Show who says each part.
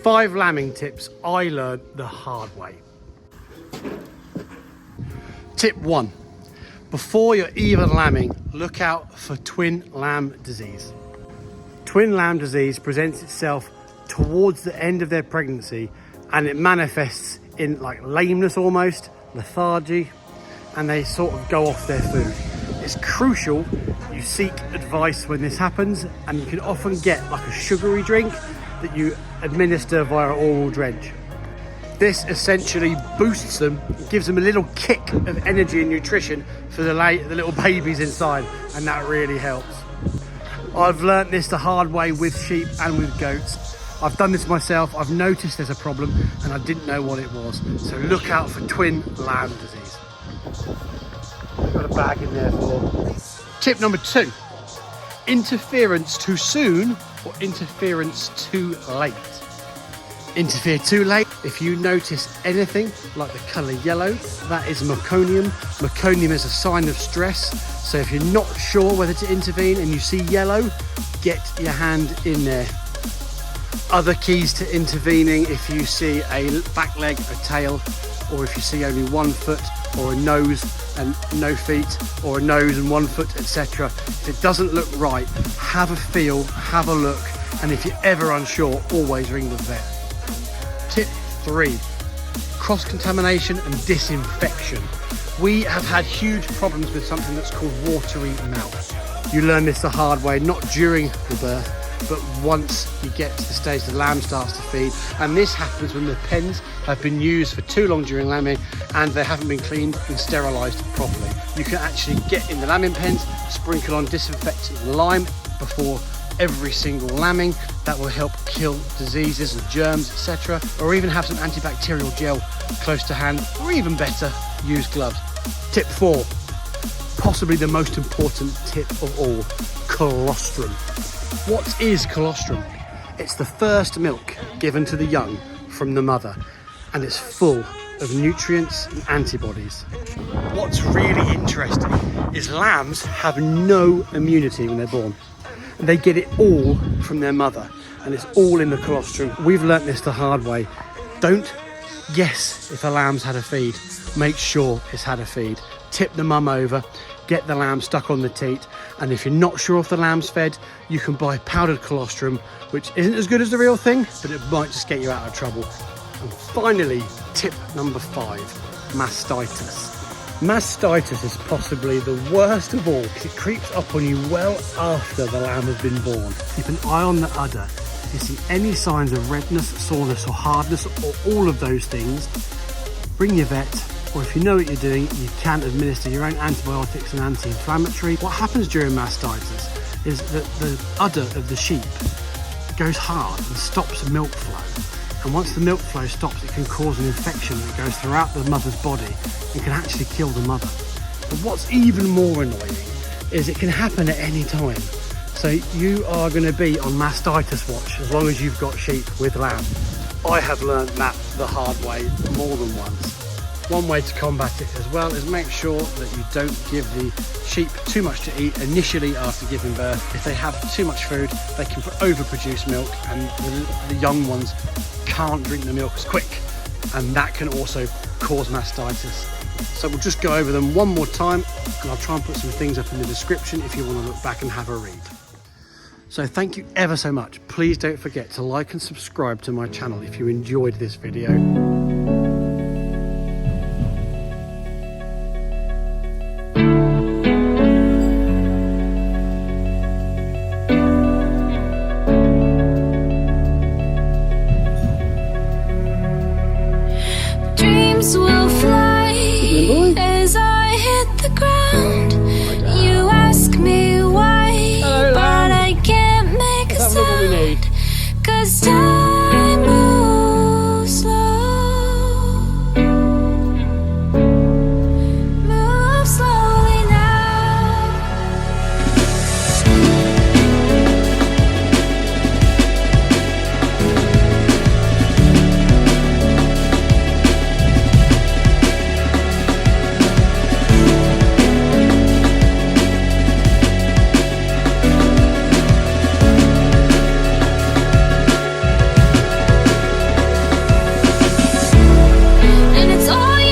Speaker 1: 5 lambing tips I learned the hard way. Tip 1. Before you're even lambing, look out for twin lamb disease. Twin lamb disease presents itself towards the end of their pregnancy, and it manifests in like lameness almost, lethargy, and they sort of go off their food. It's crucial you seek advice when this happens, and you can often get like a sugary drink that you administer via oral drench. This essentially boosts them, gives them a little kick of energy and nutrition for the little babies inside, and that really helps. I've learnt this the hard way with sheep and with goats. I've done this myself. I've noticed there's a problem and I didn't know what it was. So look out for twin lamb disease. I've got a bag in there for. Tip number 2, interference too soon or interference too late. Interfere too late. If you notice anything like the colour yellow, that is meconium. Meconium is a sign of stress. So if you're not sure whether to intervene and you see yellow, get your hand in there. Other keys to intervening: if you see a back leg, a tail, or if you see only 1 foot, or a nose and no feet, or a nose and 1 foot, etc. If it doesn't look right, have a feel, have a look, and if you're ever unsure, always ring the vet. Tip 3, cross-contamination and disinfection. We have had huge problems with something that's called watery mouth. You learn this the hard way, not during the birth, but once you get to the stage the lamb starts to feed, and this happens when the pens have been used for too long during lambing and they haven't been cleaned and sterilised properly. You can actually get in the lambing pens, sprinkle on disinfectant and lime before every single lambing. That will help kill diseases and germs, etc. Or even have some antibacterial gel close to hand, or even better, use gloves. Tip 4, possibly the most important tip of all, colostrum. What is colostrum? It's the first milk given to the young from the mother, and it's full of nutrients and antibodies. What's really interesting is lambs have no immunity when they're born. They get it all from their mother, and it's all in the colostrum. We've learnt this the hard way. Don't guess if a lamb's had a feed. Make sure it's had a feed. Tip the mum over, get the lamb stuck on the teat, and if you're not sure if the lamb's fed, you can buy powdered colostrum, which isn't as good as the real thing, but it might just get you out of trouble. And finally, tip number 5, mastitis. Mastitis is possibly the worst of all because it creeps up on you well after the lamb has been born. Keep an eye on the udder. If you see any signs of redness, soreness or hardness, or all of those things, bring your vet, or if you know what you're doing, you can administer your own antibiotics and anti-inflammatory. What happens during mastitis is that the udder of the sheep goes hard and stops milk flow. And once the milk flow stops, it can cause an infection that goes throughout the mother's body and can actually kill the mother. But what's even more annoying is it can happen at any time. So you are going to be on mastitis watch as long as you've got sheep with lamb. I have learned that the hard way more than once. One way to combat it as well is make sure that you don't give the sheep too much to eat initially after giving birth. If they have too much food, they can overproduce milk, and the young ones can't drink the milk as quick, and that can also cause mastitis. So we'll just go over them one more time, and I'll try and put some things up in the description if you want to look back and have a read. So thank you ever so much. Please don't forget to like and subscribe to my channel if you enjoyed this video.